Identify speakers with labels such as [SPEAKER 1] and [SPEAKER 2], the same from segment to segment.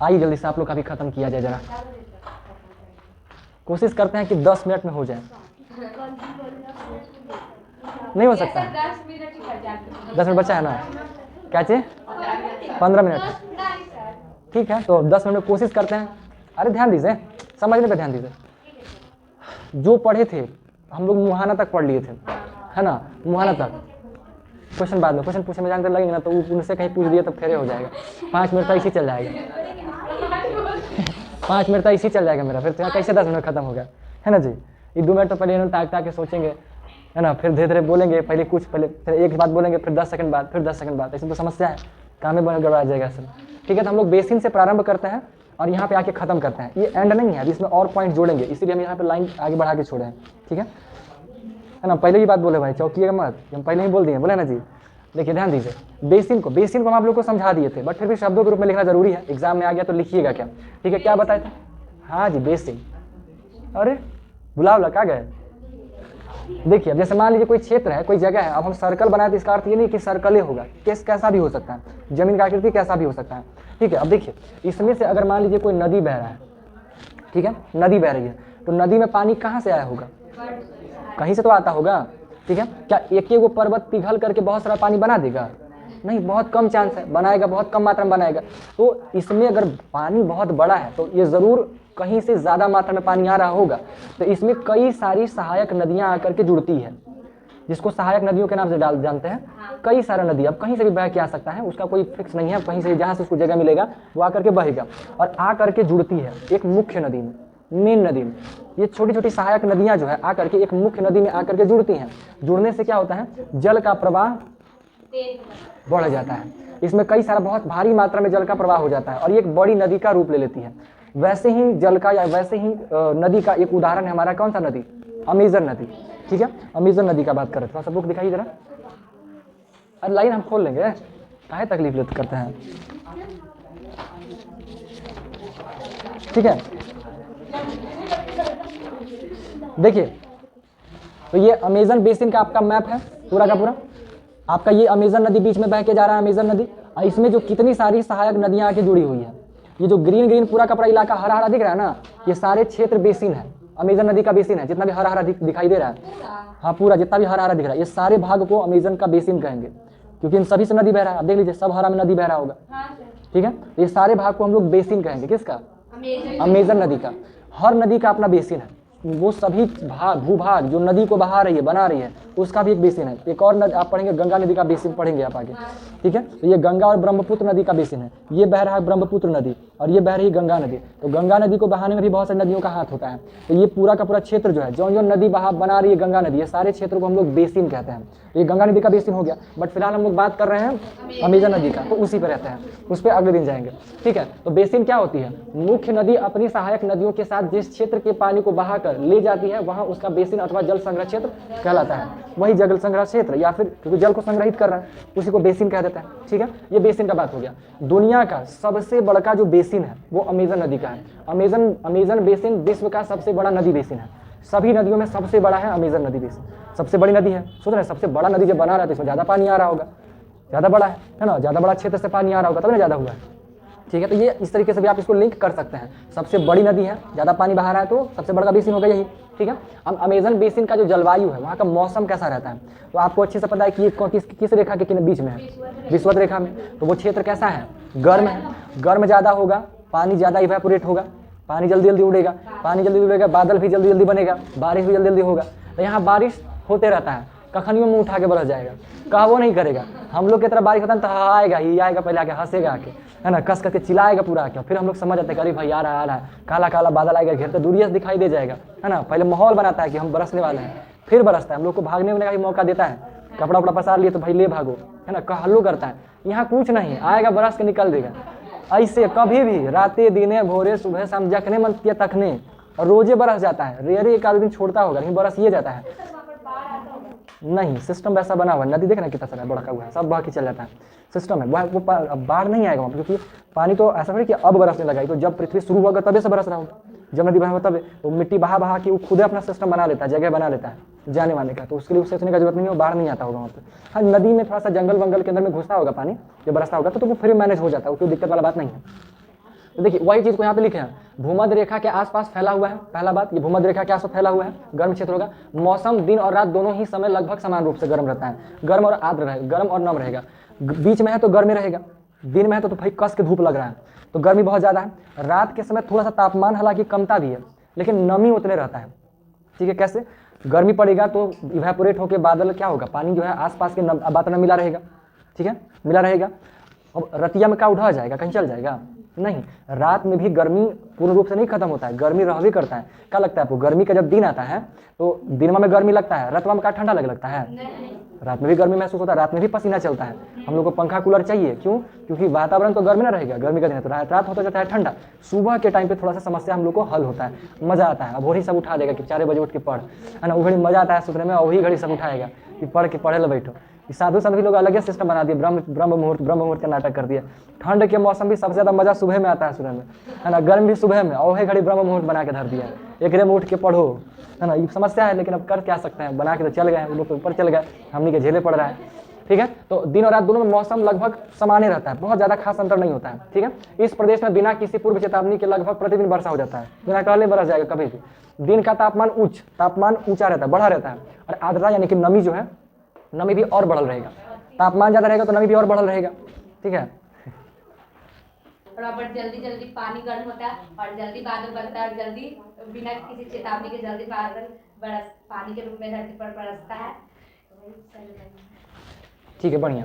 [SPEAKER 1] आइए जल्दी से आप लोग का भी खत्म किया जाए जरा, कोशिश करते हैं कि 10 मिनट में हो जाए। नहीं हो सकता है, 10 मिनट बचा है ना, क्या चाहिए? 15 मिनट है, ठीक है। तो 10 मिनट में कोशिश करते हैं। अरे ध्यान दीजिए, समझने पे ध्यान दीजिए। जो पढ़े थे हम लोग मुहाना तक पढ़ लिए थे, है ना, मुहाना तक। क्वेश्चन बाद में, क्वेश्चन पूछने में जानते लगेंगे ना, तो उनसे कहीं पूछ दिए तो फेरे हो जाएगा। 5 मिनट तक इसी चल जाएगा 5 मिनट तक इसी चल जाएगा मेरा, फिर तो कैसे 10 मिनट खत्म हो गया, है ना जी। ये 2 मिनट तो पहले इन्होंने ताक के सोचेंगे, है ना, फिर धीरे धीरे बोलेंगे, पहले कुछ, पहले फिर एक बात बोलेंगे, फिर 10 सेकंड बाद, फिर 10 सेकंड बाद, ऐसे तो समस्या है, काम में गड़बड़ा जाएगा सब। ठीक है, तो हम लोग बेसिन से प्रारंभ करते हैं और यहाँ पे आके खत्म करते हैं। ये एंड नहीं है, अभी इसमें और पॉइंट जोड़ेंगे, इसीलिए हम यहाँ पे लाइन आगे बढ़ा के छोड़े हैं। ठीक है ना, पहले ही बात बोले भाई, चौकीएगा मत, हम पहले ही बोल दिए, बोले ना जी। देखिए ध्यान दीजिए, बेसिन को हम आप लोग को समझा दिए थे, बट फिर भी शब्दों के रूप में लिखना जरूरी है, एग्जाम में आ गया तो लिखिएगा क्या। ठीक है, क्या बताए थे? हाँ जी, बेसिन। अरे बुलावला कहाँ गए? देखिए, अब जैसे मान लीजिए कोई क्षेत्र है, कोई जगह है, अब हम सर्कल बनाए तो इसका अर्थ ये नहीं कि सर्कल ही होगा, कैसा भी हो सकता है, जमीन का आकृति कैसा भी हो सकता है। ठीक है, अब देखिए इसमें से अगर मान लीजिए कोई नदी बह रहा है, ठीक है, नदी बह रही है, तो नदी में पानी कहाँ से आया होगा? कहीं से तो आता होगा। ठीक है, क्या एक वो पर्वत पिघल करके बहुत सारा पानी बना देगा? नहीं, बहुत कम चांस है, बनाएगा बहुत कम मात्रा में बनाएगा। तो इसमें अगर पानी बहुत बड़ा है तो ये जरूर कहीं से ज्यादा मात्रा में पानी आ रहा होगा। तो इसमें कई सारी सहायक नदियां आकर के जुड़ती है, जिसको सहायक नदियों के नाम से डालते हैं। कई सारा नदी अब कहीं से भी बह के आ सकता है, उसका कोई फिक्स नहीं है, कहीं से जहाँ से उसको जगह मिलेगा वो आकर के बहेगा और आकर के जुड़ती है एक मुख्य नदी में, मेन नदी में। ये छोटी छोटी सहायक नदियां जो है आकर के एक मुख्य नदी में आकर के जुड़ती हैं। जुड़ने से क्या होता है? जल का प्रवाह बढ़ जाता है, इसमें कई सारा बहुत भारी मात्रा में जल का प्रवाह हो जाता है और ये एक बड़ी नदी का रूप ले लेती है। वैसे ही जल का या वैसे ही नदी का एक उदाहरण है हमारा, कौन सा नदी? अमेजन नदी। ठीक है, अमेजन नदी का बात कर रहे थे, थोड़ा सा बुक दिखाइए जरा। अरे लाइन हम खोल लेंगे, काहे तकलीफ लेते करते हैं। ठीक है, देखिए तो ये अमेजन बेसिन का आपका मैप है पूरा का पूरा। आपका ये अमेजन नदी बीच में बह के जा रहा है, अमेजन नदी, और इसमें जो कितनी सारी सहायक नदियां आके जुड़ी हुई है। ये जो ग्रीन ग्रीन पूरा का पूरा इलाका हरा हरा दिख रहा है ना, ये सारे क्षेत्र बेसिन है, अमेजन नदी का बेसिन है। जितना भी हरा हरा दिखाई दे रहा है, हाँ पूरा जितना भी हरा हरा दिख रहा है, ये सारे भाग को अमेजन का बेसिन कहेंगे, क्योंकि इन सभी से नदी बह रहा है। आप देख लीजिए, सब हरा में नदी बह रहा होगा। ठीक है, ये सारे भाग को हम लोग बेसिन कहेंगे। किसका? अमेजन नदी का। हर नदी का अपना बेसिन है, वो सभी भूभाग जो नदी को बहा रही है, बना रही है, उसका भी एक बेसिन है। एक और नदी आप पढ़ेंगे, गंगा नदी का बेसिन पढ़ेंगे आप आगे। ठीक है, तो ये गंगा और ब्रह्मपुत्र नदी का बेसिन है। ये बह रहा है ब्रह्मपुत्र नदी और ये बह रही है गंगा नदी। तो गंगा नदी को बहाने में भी बहुत सारी नदियों का हाथ होता है। तो ये पूरा का पूरा क्षेत्र जो है, जो जो नदी बना रही है गंगा नदी, ये सारे क्षेत्रों को हम लोग बेसिन कहते हैं। ये गंगा नदी का बेसिन हो गया, बट फिलहाल हम लोग बात कर रहे हैं अमेजन नदी का, तो उसी पर रहते हैं, उस पर अगले दिन जाएंगे। ठीक है, तो बेसिन क्या होती है? मुख्य नदी अपनी सहायक नदियों के साथ जिस क्षेत्र के पानी को बहाकर ले जाती है, वहां उसका बेसिन अथवा जल संग्रह क्षेत्र कहलाता है। वही जल संग्रह क्षेत्र, या फिर क्योंकि जल को संग्रहित कर रहा है उसी को बेसिन कह देते हैं। ठीक है, ये बेसिन का बात हो गया। दुनिया का सबसे बड़ा जो बेसिन है वो अमेजन नदी का है। अमेजन बेसिन विश्व का सबसे बड़ा नदी बेसिन है। सभी नदियों में सबसे बड़ा है अमेजन नदी बेसिन, सबसे बड़ी नदी है। सोच रहे हैं, सबसे बड़ा नदी जब बना रहा है तो इसमें ज्यादा पानी आ रहा होगा, ज्यादा बड़ा है ना, ज्यादा बड़ा क्षेत्र से पानी आ रहा होगा, तब ना ज्यादा हुआ है। ठीक है, तो ये इस तरीके से भी आप इसको लिंक कर सकते हैं। सबसे बड़ी नदी है, ज्यादा पानी बहा रहा है, तो सबसे बड़ा बेसिन होगा यही। ठीक है, अब अमेजन बेसिन का जो जलवायु है, वहाँ का मौसम कैसा रहता है, तो आपको अच्छे से पता है कि ये किस रेखा के बीच में है, विषुवत रेखा में। तो वो क्षेत्र कैसा है? गर्म है, गर्म ज्यादा होगा, पानी ज्यादा इवेपोरेट होगा, पानी जल्दी जल्दी उड़ेगा, पानी जल्दी उड़ेगा, बादल भी जल्दी जल्दी बनेगा, बारिश भी जल्दी जल्दी होगा। तो यहाँ बारिश होते रहता है, कखनियों में उठा के बरस जाएगा, कहा वो नहीं करेगा। हम लोग की तरह बारिश होता है तो आएगा ही आएगा, पहले आके हंसेगा आके, है ना, कस करके चिल्लाएगा पूरा आके, फिर हम लोग समझ जाते हैं अरे भाई आ रहा है, काला काला बादल आएगा, घेरते दूरिया से दिखाई दे जाएगा, है ना। पहले माहौल बनाता है कि हम बरसने वाले हैं, फिर बरसता है, हम लोग को भागने का भी मौका देता है। कपड़ा उपड़ा पसार लिए तो भाई ले भागो, है ना, हल्लो करता है। यहाँ कुछ नहीं, आएगा बरस के निकल देगा। ऐसे कभी भी रातें दिने भोरे सुबह शाम जखने मन तखने, और रोजे बरस जाता है। रेयर एक आध दिन छोड़ता होगा, लेकिन बरस ये जाता है। नहीं, सिस्टम वैसा बना हुआ है। नदी देखना कितना सारा बड़ा हुआ है, सब बह के चल जाता है, सिस्टम है। वो बाढ़ नहीं आएगा वहाँ, क्योंकि पानी तो ऐसा नहीं कि अब बरसने लगा, तो जब पृथ्वी शुरू होगा तभी से बरस रहा होगा। जब नदी बहा तब तो मिट्टी बहा के वो खुद अपना सिस्टम बना लेता है, जगह बना लेता है जाने वाने का, तो उसके लिए सोचने का जरूरत नहीं है, बाढ़ नहीं आता होगा वहाँ पे। हाँ, नदी में थोड़ा सा जंगल वंगल के अंदर में घुसता होगा पानी, जब बरसता होगा तो वो फिर मैनेज हो जाता है, कोई दिक्कत वाला बात नहीं है। तो देखिए वही चीज़ को यहाँ पे लिखे हैं, भूमध्य रेखा के आसपास फैला हुआ है। पहला बात, ये भूमध्य रेखा के आसपास फैला हुआ है, गर्म क्षेत्र होगा। मौसम दिन और रात दोनों ही समय लगभग समान रूप से गर्म रहता है, गर्म और आर्द्र रहेगा, गर्म और नम रहेगा। बीच में है तो गर्मी रहेगा, दिन में है तो भाई कस के धूप लग रहा है, तो गर्मी बहुत ज़्यादा है। रात के समय थोड़ा सा तापमान हालांकि कमता भी है, लेकिन नमी उतने रहता है। ठीक है, कैसे? गर्मी पड़ेगा तो इवेपोरेट होकर बादल क्या होगा, पानी जो है आसपास के वातावरण में मिला रहेगा। ठीक है, मिला रहेगा। अब रतिया में क्या उठा जाएगा, कहीं चल जाएगा? नहीं, रात में भी गर्मी पूर्ण रूप से नहीं खत्म होता है, गर्मी रह भी करता है। क्या लगता है आपको, गर्मी का जब दिन आता है तो दिन में गर्मी लगता है, रात में क्या ठंडा लगता है? रात में भी गर्मी महसूस होता है, रात में भी पसीना चलता है। हम लोग को पंखा कूलर चाहिए, क्यों? क्योंकि वातावरण तो गर्मी ना रहेगा, गर्मी का दिन है तो रात होता जाता है ठंडा। सुबह के टाइम पे थोड़ा सा समस्या हम लोग को हल होता है, मजा आता है। अब वही सब उठा देगा कि 4 बजे उठ के पढ़, है ना, वो घड़ी मजा आता है सुनने में, और वही घड़ी सब उठाएगा कि पढ़ के पढ़े लो बैठो। साधु संत भी लोग अलग ही सिस्टम बना दिए, ब्रह्म मुहूर्त का नाटक कर दिया। ठंड के मौसम भी सबसे ज़्यादा मजा सुबह में आता है सुनने में, है ना, गर्म भी सुबह में, और वही घड़ी ब्रह्म मुहूर्त बना के धर दिया, एक में उठ के पढ़ो, है ना। ये समस्या है, लेकिन अब कर क्या सकते हैं, बना के तो चल गए, उन लोग ऊपर चल गए, हमनी के झेले पड़ रहा है। ठीक है, तो दिन और रात दोनों में मौसम लगभग समान रहता है, बहुत ज़्यादा खास अंतर नहीं होता है। ठीक है, इस प्रदेश में बिना किसी पूर्व चेतावनी के लगभग प्रतिदिन वर्षा हो जाता है, बिना कहले बरस जाएगा कभी भी। दिन का तापमान ऊंचा रहता है, बढ़ा रहता है, और आर्द्रता यानी कि नमी जो है, नमी भी और बढ़ल रहेगा। तापमान ज़्यादा रहेगा तो नमी भी और बढ़ल रहेगा। ठीक है,
[SPEAKER 2] बराबर जल्दी जल्दी पानी गर्म होता है और जल्दी बादल बनता है, और जल्दी बिना किसी चेतावनी के जल्दी बादल पानी के रूप में धरती पर बरसता है।
[SPEAKER 1] ठीक है, बढ़िया।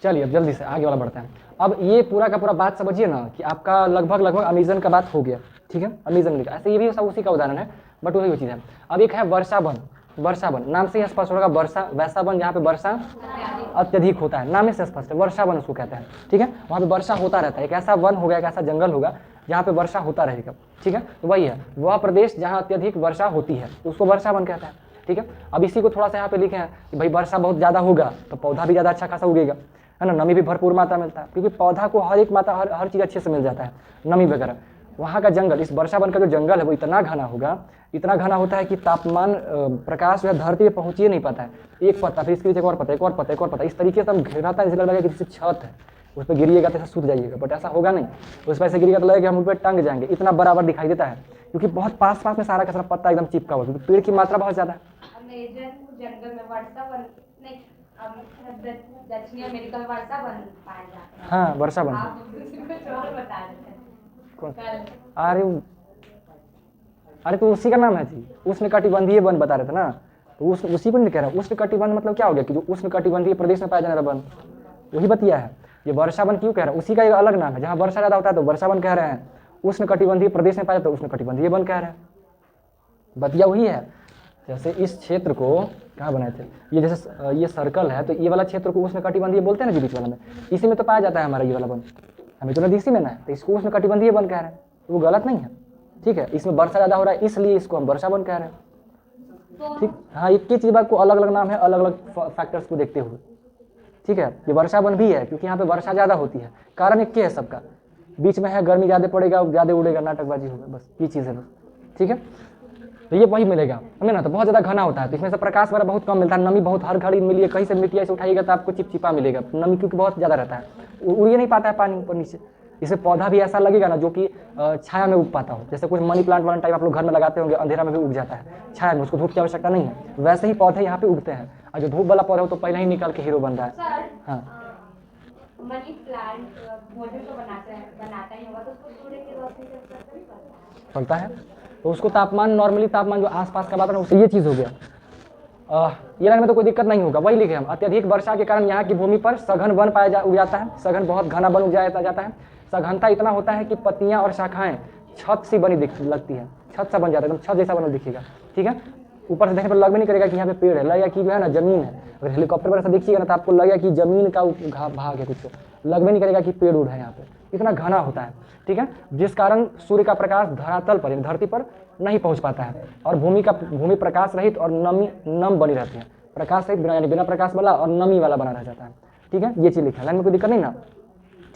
[SPEAKER 1] चलिए अब जल्दी से आगे वाला बढ़ते हैं। अब ये पूरा का पूरा बात समझिए ना कि आपका लगभग अमेज़न का बात हो गया। ठीक है, अमेज़न लिखा, ऐसे ये भी सब उसी का उदाहरण है, बट वही चीज़ है। अब एक है वर्षावन। वर्षावन नाम से ही स्पष्ट होगा, वर्षा वैसा वन जहाँ पे वर्षा अत्यधिक होता है, नाम से स्पष्ट है, वर्षावन उसको कहते हैं। ठीक है, वहाँ पे वर्षा होता रहता है, एक ऐसा वन होगा, एक ऐसा जंगल होगा जहाँ पे वर्षा होता रहेगा। ठीक है, तो वही है वह प्रदेश जहाँ अत्यधिक वर्षा होती है, तो उसको वर्षावन कहता है। ठीक है, अब इसी को थोड़ा सा यहाँ पे लिखे हैं कि भाई वर्षा बहुत ज़्यादा होगा तो पौधा भी ज़्यादा अच्छा खासा उगेगा, है ना, नमी भी भरपूर मात्रा मिलता है, क्योंकि पौधा को हर एक मात्रा हर चीज़ अच्छे से मिल जाता है, नमी वगैरह। वहाँ का जंगल, इस वर्षावन का जो जंगल है वो इतना घना होगा, इतना घना होता है कि तापमान प्रकाश जो है धरती पे पहुँच ही नहीं पाता है। एक पत्ता, फिर इसके नीचे एक और पत्ता, एक और पत्ता, एक और पत्ता, इस तरीके से हम घेराता है, जैसे लग रहा है कि जैसे छत है, उस पर गिरिएगा तो ऐसा सूख जाइएगा, बट ऐसा होगा नहीं। उस पर ऐसे गिरिएगा तो लगेगा हम उस पर टंग जाएंगे, इतना बराबर दिखाई देता है, क्योंकि बहुत पास में सारा का सारा पत्ता एकदम चिपका हुआ, क्योंकि पेड़ की मात्रा बहुत ज़्यादा है।
[SPEAKER 2] जंगल में वर्षावन नहीं, दक्षिणी अमेरिका में वर्षावन पाया जाता है।
[SPEAKER 1] हाँ, वर्षावन। अरे तो उसी का नाम है जी, उष्णकटिबंधीय वन बता रहे थे ना, तो उसी को नहीं कह रहा। उष्णकटिबंध मतलब क्या हो गया कि जो उष्णकटिबंधीय प्रदेश में पाया जाने वाला वन, वही बतिया है। ये वर्षावन क्यों कह रहा है, उसी का एक अलग नाम है। जहाँ वर्षा ज़्यादा होता है तो वर्षावन कह रहे हैं, उष्णकटिबंधीय प्रदेश में पाया जाता है तो उष्णकटिबंधीय वन कह रहे हैं, बतिया वही है। जैसे इस क्षेत्र को कहाँ बनाए थे, ये जैसे ये सर्कल है, तो ये वाला क्षेत्र को उष्णकटिबंधीय बोलते हैं ना जी, बीच वाला में, इसी में तो पाया जाता है हमारा ये वाला वन, हमें तो नदी इसी में ना है, तो इसको उष्णकटिबंधीय वन कह रहे हैं, तो वो गलत नहीं है। ठीक है, इसमें वर्षा ज़्यादा हो रहा है इसलिए इसको हम वर्षावन कह रहे हैं। ठीक, हाँ, एक ही चीज़ को अलग अलग नाम है, अलग अलग फैक्टर्स को देखते हुए। ठीक है, ये वर्षावन भी है क्योंकि यहाँ पे वर्षा ज़्यादा होती है, कारण एक है सबका, बीच में है गर्मी ज़्यादा पड़ेगा, ज़्यादा उड़ेगा, नाटकबाजी होगा, बस ये चीज़ है बस। ठीक है, तो ये वही मिलेगा हमें ना, तो बहुत ज़्यादा घना होता है, तो इसमें से प्रकाश वगैरह बहुत कम मिलता है, नमी बहुत हर घड़ी मिली है, कहीं से मिट्टी ऐसे उठाइएगा तो आपको चिपचिपा मिलेगा, नमी क्योंकि बहुत ज़्यादा रहता है, उड़ ही नहीं पाता है पानी ऊपर नीचे। इससे पौधा भी ऐसा लगेगा ना जो कि छाया में उग पाता हो, जैसे कुछ मनी प्लांट वाला टाइप आप लोग घर में लगाते होंगे, अंधेरा में भी उग जाता है छाया में, उसको धूप की आवश्यकता नहीं है, वैसे ही पौधे यहाँ पे उगते हैं, और जो धूप वाला पौधा हो तो पहले ही निकाल के हीरो बन रहा है। हाँ,
[SPEAKER 2] मनी प्लांट भोजन को बनाता ही होगा, तो उसको सूर्य की रोशनी से असर नहीं
[SPEAKER 1] पड़ता है, तो उसको तापमान, नॉर्मली तापमान जो आसपास का वातावरण, उससे ये चीज़ हो गया। ये लगने में तो कोई दिक्कत नहीं होगा, वही लिखे हम। अत्यधिक वर्षा के कारण यहाँ की भूमि पर सघन वन उग जाता है, सघन बहुत घना वन उग जाता है, सघनता इतना होता है कि पत्तियाँ और शाखाएं छत सी बनी लगती है, छत सा बन जाता है, एकदम छत जैसा बना दिखेगा। ठीक है, ऊपर से देखने पर लग भी नहीं करेगा कि यहाँ पे पेड़ है, लगेगा कि जो है ना जमीन है। अगर हेलीकॉप्टर पर ऐसा देखिएगा ना तो आपको लगेगा कि जमीन का भाग है, कुछ लग भी नहीं करेगा कि पेड़ उड़ है यहाँ पे, इतना घना होता है। ठीक है, जिस कारण सूर्य का प्रकाश धरातल पर, धरती पर नहीं पहुँच पाता है, और भूमि प्रकाश रहित और नम बनी रहती है, प्रकाश रहित बिना प्रकाश वाला और नमी वाला बना रह जाता है। ठीक है, ये चीज़ लिखा है, लाइन में कोई दिक्कत नहीं ना।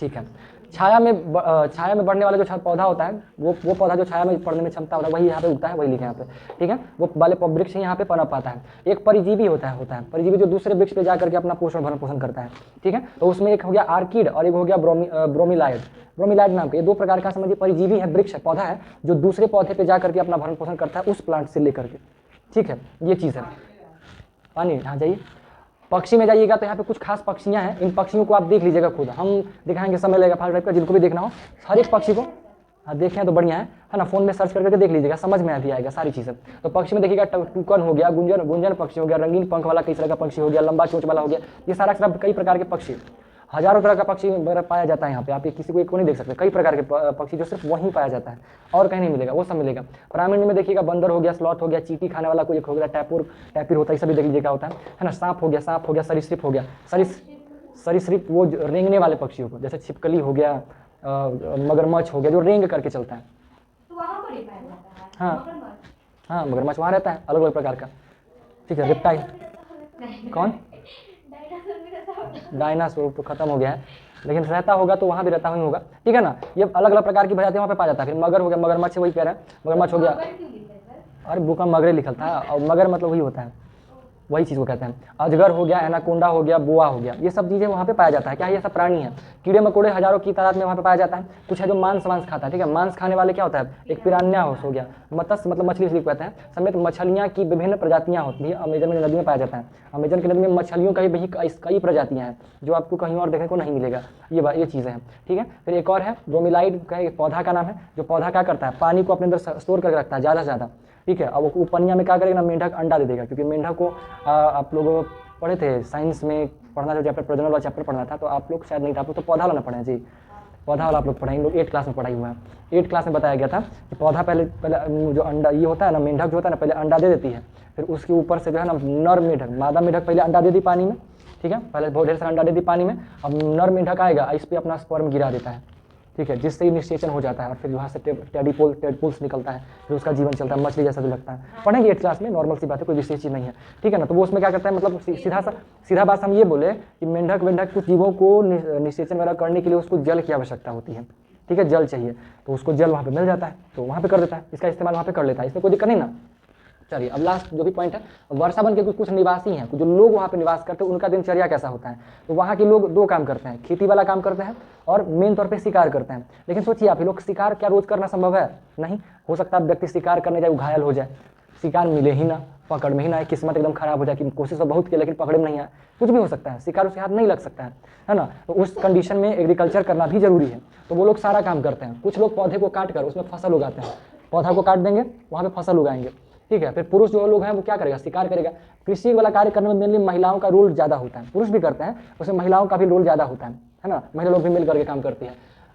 [SPEAKER 1] ठीक है, छाया में बढ़ने वाला जो पौधा होता है वो पौधा जो छाया में पड़ने में क्षमता होता है वही यहाँ पे उगता है, वही लिखा है यहाँ पे, ठीक है। वो वाले वृक्ष ही यहाँ पे पनप पाता है। एक परिजीवी होता है परिजीवी जो दूसरे वृक्ष पे जाकर के अपना पोषण भरण पोषण करता है, ठीक है। तो उसमें एक हो गया आर्किड और एक हो गया ब्रोमीलाइड नाम के, ये 2 प्रकार का समझिए परिजीवी है, वृक्ष है, पौधा है जो दूसरे पौधे पे जा करके अपना भरण पोषण करता है उस प्लांट से लेकर के, ठीक है। ये चीज़ है। पानी यहाँ जाइए, पक्षी में जाइएगा तो यहाँ पे कुछ खास पक्षियाँ हैं, इन पक्षियों को आप देख लीजिएगा खुद, हम दिखाएंगे, समय लगेगा फास्ट का, जिनको भी देखना हो हर एक पक्षी को देखें तो बढ़िया है ना, फोन में सर्च करके देख लीजिएगा, समझ में आती आएगा सारी चीज़ें। तो पक्षी में देखिएगा टुकन हो गया, गुंजन पक्षी हो गया, रंगीन पंख वाला कई तरह का पक्षी हो गया, लंबा चोंच वाला हो गया, ये सारा सब कई प्रकार के पक्षी, हजारों तरह का पक्षी पाया जाता है यहाँ पे। आप ये किसी को एक को नहीं देख सकते, कई प्रकार के पक्षी जो सिर्फ वहीं पाया जाता है और कहीं नहीं मिलेगा, वो सब मिलेगा। प्राणी में देखिएगा बंदर हो गया, स्लॉथ हो गया, चींटी खाने वाला कोई एक हो गया, टैपिर होता है, ये सभी देख लीजिएगा होता है ना। सांप हो गया, सरीसृप हो गया, सरीसृप वो रेंगने वाले पक्षियों को, जैसे छिपकली हो गया, मगरमच्छ हो गया जो रेंग करके चलता है,
[SPEAKER 2] तो वहाँ पर ही पाया जाता है।
[SPEAKER 1] हाँ मगरमच्छ वहाँ रहता है अलग अलग प्रकार का, ठीक है। रिप्टाइल कौन, डायनासोर तो खत्म हो गया है, लेकिन रहता होगा तो वहाँ भी रहता ही होगा, ठीक है ना। ये अलग अलग प्रकार की प्रजातियाँ वहाँ पे पाया जाता है। फिर मगर हो गया, मगरमच्छ वही कह रहा है, मगरमच्छ हो गया, अरे बुक में मगरे लिखल था, और मगर मतलब वही होता है, वही चीज़ को कहते हैं। अजगर हो गया, एनाकोंडा हो गया, बोआ हो गया, ये सब चीज़ें वहाँ पे पाया जाता है। क्या ये सब प्राणी है। कीड़े मकोड़े हजारों की तादाद में वहाँ पे पाया जाता है। कुछ है जो मांस खाता है, ठीक है। मांस खाने वाले क्या होता है, एक पिरान्या हो गया, मत्स्य मतलब मछली कहते हैं, समेत मछलियाँ की विभिन्न प्रजातियाँ होती हैं। अमेजन में नदी में पाया जाता है। अमेजन की नदी में मछलियों का भी कई प्रजातियाँ हैं जो आपको कहीं और देखने को नहीं मिलेगा। ये चीज़ें हैं, ठीक है। फिर एक और है ब्रोमीलाइड का, एक पौधा का नाम है, जो पौधा क्या करता है, पानी को अपने अंदर स्टोर करके रखता है ज़्यादा से ज़्यादा, ठीक है। अब वो पनिया में क्या करेगा ना, मेंढक अंडा दे देगा, क्योंकि मेंढक को आप लोग पढ़े थे साइंस में पढ़ना था, चैप्टर प्रजनन वाला चैप्टर पढ़ना था, तो आप लोग शायद नहीं था, आप लोग तो पौधा वाला ना पढ़े जी, पौधा वाला आप लोग पढ़े, इन लोग 8 क्लास में पढ़ाई हुआ है। 8 क्लास में बताया गया था कि पौधा पहले जो अंडा ये होता है ना, मेंढक जो होता है ना, पहले अंडा दे देती है, फिर उसके ऊपर से जो है ना नर मेंढक, मादा मेंढक पहले अंडा दे दी पानी में, ठीक है, पहले बहुत ढेर सारा अंडा दे दी पानी में, अब नर मेंढक आएगा इस पर अपना स्पर्म गिरा देता है, ठीक है, जिससे ही निषेचन हो जाता है और फिर वहाँ से टेडपोल्स निकलता है, फिर उसका जीवन चलता है, मछली जैसा भी लगता है। पढ़ेंगे 8 क्लास में, नॉर्मल सी बात है, कोई विशेष चीज़ नहीं है, ठीक है ना। तो वो उसमें क्या करता है, मतलब सीधा बात हम ये बोले कि मेंढक कुछ जीवों को निषेचन वगैरह करने के लिए उसको जल की आवश्यकता होती है, ठीक है, जल चाहिए, तो उसको जल वहाँ पर मिल जाता है, तो वहाँ पर कर देता है, इसका इस्तेमाल वहाँ पर कर लेता है, इसमें कोई दिक्कत नहीं ना। चलिए अब लास्ट जो भी पॉइंट है, वर्षावन के कुछ निवासी हैं, जो लोग वहाँ पे निवास करते हैं, उनका दिनचर्या कैसा होता है। तो वहाँ के लोग 2 काम करते हैं, खेती वाला काम करते हैं और मेन तौर पे शिकार करते हैं। लेकिन सोचिए आप, ये लोग शिकार क्या रोज करना संभव है, नहीं हो सकता। अब व्यक्ति शिकार करने जाए, वो घायल हो जाए, शिकार मिले ही ना, पकड़ में ही ना, किस्मत एकदम खराब हो जाए कि कोशिश तो बहुत की लेकिन पकड़े में नहीं आया, कुछ भी हो सकता है, शिकार उसके हाथ नहीं लग सकता है ना। तो उस कंडीशन में एग्रीकल्चर करना भी जरूरी है। तो वो लोग सारा काम करते हैं। कुछ लोग पौधे को काट कर उसमें फसल उगाते हैं, पौधा को काट देंगे, वहाँ पे फसल उगाएंगे, ठीक है। फिर पुरुष जो लोग हैं वो क्या करेगा, शिकार करेगा। कृषि वाला कार्य करने में मेनली महिलाओं का रोल ज़्यादा होता है, पुरुष भी करते हैं, उसमें महिलाओं का भी रोल ज़्यादा होता है ना। महिला लोग भी मिल करके काम करती है।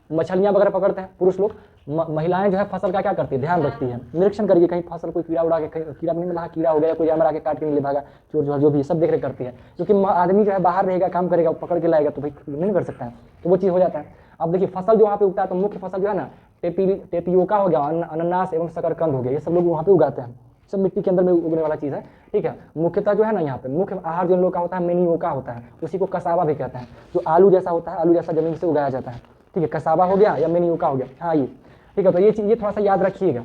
[SPEAKER 1] मछलियाँ वगैरह पकड़ते हैं पुरुष लोग, महिलाएं जो है फसल का क्या करती है, ध्यान रखती है, निरीक्षण करिए कहीं फसल कोई कीड़ा उड़ा के, कीड़ा नहीं मिला, कीड़ा हो गया, कोई जानवर आके काट के नहीं ले भागा, चोर जो भी सब देख रेख करती है। क्योंकि आदमी जो है बाहर रहेगा, काम करेगा, पकड़ के लाएगा तो भाई नहीं कर सकता है, तो वो चीज़ हो जाता है। अब देखिए फसल जो वहाँ पे उगता है, तो मुख्य फसल जो है ना, टेपियोका हो गया, अनानास एवं शकरकंद हो गया, ये सब लोग वहाँ पे उगाते हैं, सब मिट्टी के अंदर में उगने वाला चीज़ है, ठीक है। मुख्यतः जो है ना यहाँ पे मुख्य आहार जो इन लोग का होता है मेनियोका होता है, उसी को कसावा भी कहते हैं, जो आलू जैसा होता है, आलू जैसा जमीन से उगाया जाता है, ठीक है। कसावा हो गया या मेनियोका हो गया, हाँ ये, ठीक है। तो ये थोड़ा सा याद रखिएगा,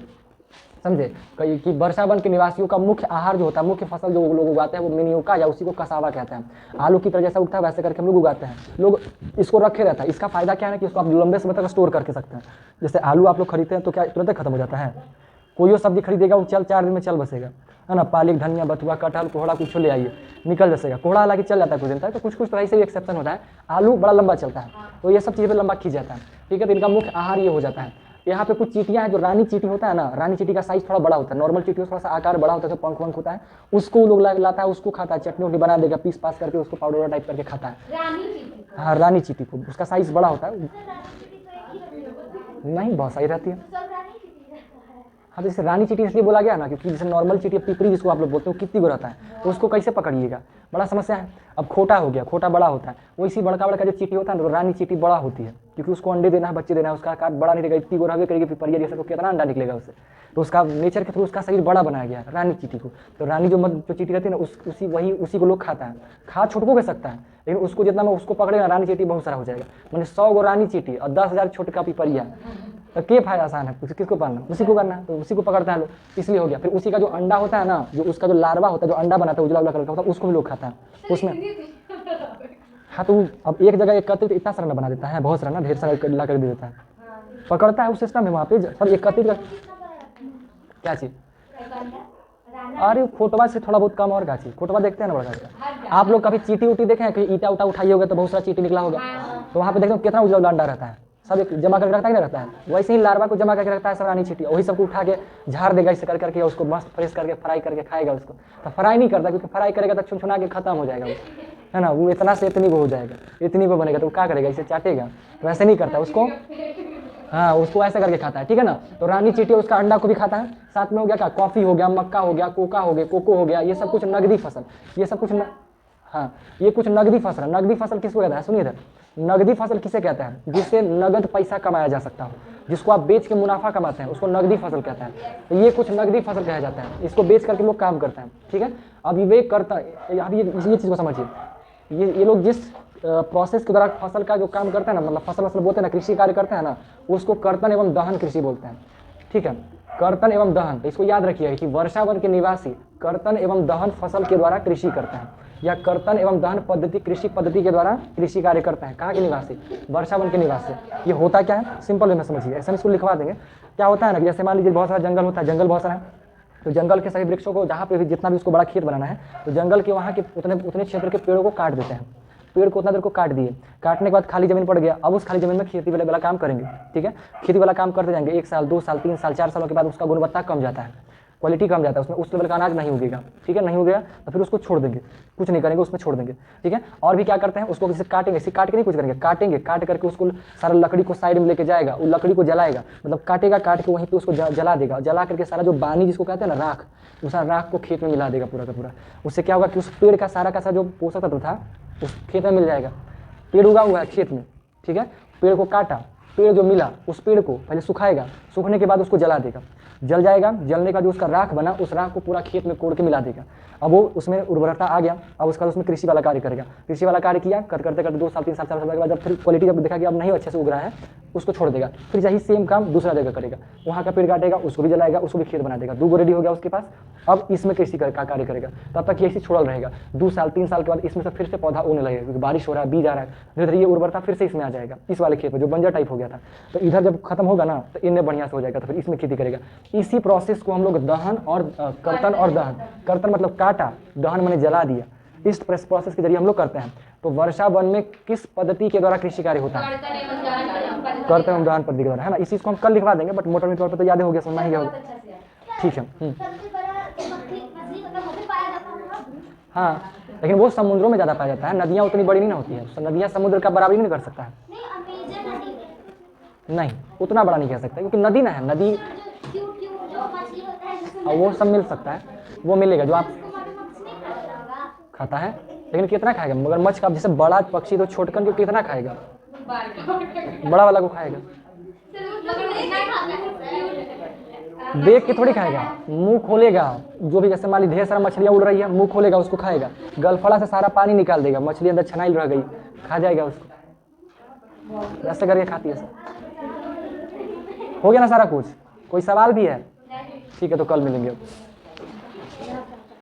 [SPEAKER 1] समझे कि वर्षावन के निवासियों का मुख्य आहार जो होता है, मुख्य फसल जो लोग उगाते हैं वो मेनियोका या उसी को कसावा कहते हैं। आलू की तरह जैसा उगता है वैसे करके हम लोग उगाते हैं, लोग इसको रखे रहता है। इसका फायदा क्या है कि इसको आप लंबे समय तक स्टोर करके सकते हैं। जैसे आलू आप लोग खरीदते हैं तो क्या तुरंत खत्म हो जाता है, कोई और सब्जी खरीदेगा वो 4 दिन में चल बसेगा, है ना। पालक, धनिया, बथुआ, कटहल, कोहड़ा कुछ ले आइए, निकल जैसेगा। कोहड़ा हालांकि चल जाता है कुछ दिन तक, तो कुछ तो ऐसे भी एक्सेप्शन होता है। आलू बड़ा लंबा चलता है, तो ये सब चीज़ें पे लंबा खींच जाता है, ठीक है। तो इनका मुख्य आहार ये हो जाता है। यहाँ पे कुछ चीटियाँ हैं, जो रानी चीटी होता है ना, रानी चीटी का साइज थोड़ा बड़ा होता है, नॉर्मल चीटी थोड़ा सा आकार बड़ा होता है, तो पंख होता है, उसको लोग लाता है, उसको खाता है, चटनी उटनी बना देगा, पीस पास करके उसको पाउडर टाइप करके खाता है। हाँ रानी चीटी को, उसका साइज बड़ा होता है, नहीं बहुत सही रहती है। हाँ तो जैसे रानी चीटी इसलिए बोला गया ना, क्योंकि जैसे नॉर्मल चीटी पिपरी जिसको आप लोग बोलते हो, कितनी को रहता है, तो उसको कैसे पकड़िएगा, बड़ा समस्या है। अब खोटा हो गया, खोटा बड़ा होता है, वो इसी बड़का जो चीटी होता है ना, तो रानी चीटी बड़ा होती है, क्योंकि उसको अंडे देना है, बच्चे देना है, उसका आकार बड़ा नहीं रहेगा, इतनी गोरा करेगी पिपरिया जैसे, तो कितना अंडा निकलेगा उससे। तो उसका नेचर के थ्रू उसका शरीर बड़ा बनाया गया है रानी चींटी को। तो रानी जो चींटी रहती है ना, उसी को लोग खाता है। खा छोटको के सकता है, लेकिन उसको जितना में उसको पकड़ेगा रानी चींटी बहुत सारा हो जाएगा। मैंने 100 गो रानी चींटी और 10,000 छोटका पिपरिया, तो के फायदा आसान है, किसको पालना, उसी को करना है। तो उसी को पकड़ता है लोग, इसलिए हो गया। फिर उसी का जो अंडा होता है ना, जो उसका जो लार्वा होता है, जो अंडा बनाता है उजला उजला कलर का होता है, उसको भी लोग खाता है उसमें। हाँ, तो अब एक जगह एकत्रित इतना सारा बना देता है, बहुत सारा ना, ढेर सारा ला कर दे देता है, पकड़ता है उस सिस्टम में वहाँ पे सब एकत्रित क्या चीज़। अरे खोटवा से थोड़ा बहुत कम और क्या चीज़, खोटवा देखते हैं ना बड़ा का। आप लोग कभी चीटी उटी देखे हैं, कहीं ईटा उटा उठाई होगा तो बहुत सारा चीटी निकला होगा, तो वहाँ पे देखते हो कितना उजला उजला अंडा रहता है, सब एक जमा करके रखता ही नहीं रहता है। वैसे ही लार्वा को जमा करके रखता है सब रानी चींटी, वही सबको उठा के झाड़ देगा इसे कर करके, उसको मस्त फ्रेश करके फ्राई करके खाएगा उसको। तो फ्राई नहीं करता, क्योंकि फ्राई करेगा तो छुनछुना के खत्म हो जाएगा वो, है ना। वो इतना से इतनी वो हो जाएगा, इतनी वो बनेगा, तो वो क्या करेगा, इसे चाटेगा। तो वैसे नहीं करता उसको, हाँ उसको ऐसा करके खाता है, ठीक है ना। तो रानी चींटी उसका अंडा को भी खाता है। साथ में हो गया क्या, कॉफ़ी हो गया, मक्का हो गया, कोका हो गया, कोको हो गया, ये सब कुछ नगदी फसल, ये सब कुछ हाँ ये कुछ नगदी फसल है। नगदी फसल किसको कहता है, सुनिए इधर, नगदी फसल किसे कहता है, जिससे नगद पैसा कमाया जा सकता हो, जिसको आप बेच के मुनाफा कमाते हैं, उसको नगदी फसल कहता है। तो ये कुछ नगदी फसल कहा जाता है, इसको बेच करके लोग काम करते हैं, ठीक है। अब ये करता, अब ये चीज़ को समझिए, ये लोग जिस प्रोसेस के द्वारा फसल का जो काम करते हैं ना, मतलब फसल बोलते हैं ना, कृषि कार्य करते हैं ना, उसको कर्तन एवं दहन कृषि बोलते हैं, ठीक है। कर्तन एवं दहन, तो इसको याद रखिएगा कि वर्षावन के निवासी कर्तन एवं दहन फसल के द्वारा कृषि करते हैं, या कर्तन एवं दहन पद्धति कृषि पद्धति के द्वारा कृषि कार्य करते हैं। कहाँ के निवासी, वर्षावन के निवासी। ये होता क्या है, सिंपल वे में समझिए, ऐसा इसको लिखवा देंगे। क्या होता है ना, जैसे मान लीजिए बहुत सारा जंगल होता है, जंगल बहुत सारा है, तो जंगल के सभी वृक्षों को, जहाँ पे भी जितना भी उसको बड़ा खेत बनाना है, तो जंगल के वहाँ के उतने क्षेत्र के पेड़ों को काट देते हैं। पेड़ को उतना देर को काट दिए, काटने के बाद खाली जमीन पड़ गया, अब उस खाली जमीन में खेती वाला काम करेंगे, ठीक है। खेती वाला काम करते जाएंगे, 1 साल 2 साल 3 साल 4 सालों के बाद उसका गुणवत्ता कम जाता है, क्वालिटी कम जाता है, उसमें उस लेवल का अनाज नहीं उगेगा, ठीक है। नहीं उगेगा तो फिर उसको छोड़ देंगे, कुछ नहीं करेंगे, उसमें छोड़ देंगे, ठीक है। और भी क्या करते हैं, उसको जैसे काटेंगे, इसी काट के नहीं कुछ करेंगे, काटेंगे, काट करके उसको सारा लकड़ी को साइड में लेके जाएगा, वो लकड़ी को जलाएगा, मतलब काटेगा, काट के वहीं पे उसको जला देगा, जला करके सारा जो बानी जिसको कहते हैं ना राख, उस राख को खेत में मिला देगा पूरा का पूरा। उससे क्या होगा कि उस पेड़ का सारा जो पोषक तत्व था उस खेत में मिल जाएगा। पेड़ उगा हुआ है खेत में, ठीक है, पेड़ को काटा, पेड़ जो मिला उस पेड़ को पहले सुखाएगा, सूखने के बाद उसको जला देगा, जल जाएगा, जलने का जो उसका राख बना, उस राख को पूरा खेत में कोड़ के मिला देगा। अब वो उसमें उर्वरता आ गया, अब उसका उसमें कृषि वाला कार्य करेगा, कृषि वाला कार्य किया, करते 2 साल 3 साल 4 साल के बाद जब फिर क्वालिटी जब देखा कि अब नहीं अच्छे से उग रहा है, उसको छोड़ देगा, फिर यही सेम काम दूसरा जगह करेगा, वहाँ का पेड़ काटेगा, उसको भी जलाएगा, उसको भी खेत बना देगा, 2 गो रेडी हो गया उसके पास। अब इसमें कृषि का कार्य करेगा, तब तक ये ऐसी छोड़ल रहेगा। 2 साल 3 साल के बाद इसमें से फिर से पौधा उगने लगेगा, क्योंकि बारिश हो रहा है, बीज आ रहा है, धीरे धीरे ये उर्वरता फिर से इसमें आ जाएगा, इस वाले खेत में जो बंजर टाइप हो गया था। तो इधर जब खत्म होगा ना, तो इनमें बढ़िया से हो जाएगा, तो फिर इसमें खेती करेगा। इसी प्रोसेस को हम लोग दहन और कर्तन और दहन, कर्तन मतलब काटा, दहन मैंने जला दिया, इस प्रोसेस के जरिए हम लोग करते हैं। तो वर्षा वन में किस पद्धति के द्वारा कृषि कार्य होता है, कर्तन एवं दहन पद्धति के द्वारा, है ना। इस चीज को हम कल लिखवा देंगे, बट मोटर तौर पर तो याद हो गया, समझना ही गया होगा, ठीक है। हाँ, लेकिन वो समुद्रों में ज़्यादा पाया जाता है, नदियाँ उतनी बड़ी नहीं ना होती है, नदियाँ समुद्र का बराबरी नहीं कर सकता है, नहीं उतना बड़ा नहीं कह सकता, क्योंकि नदी ना है, नदी वो सब मिल सकता है, वो मिलेगा जो आप खाता है, लेकिन कितना खाएगा, मगरमच्छ का जैसे बड़ा पक्षी तो छोटकन को कितना खाएगा, बड़ा वाला को खाएगा, देख के थोड़ी खाएगा, मुंह खोलेगा, जो भी जैसे मान ली ढेर सारा मछलियाँ उड़ रही है, मुंह खोलेगा उसको खाएगा, गलफड़ा से सारा पानी निकाल देगा, मछली अंदर छनाई रह गई, खा जाएगा उसको, ऐसे करके खाती है सब। हो गया ना सारा कुछ, कोई सवाल भी है, ठीक है, तो कल मिलेंगे।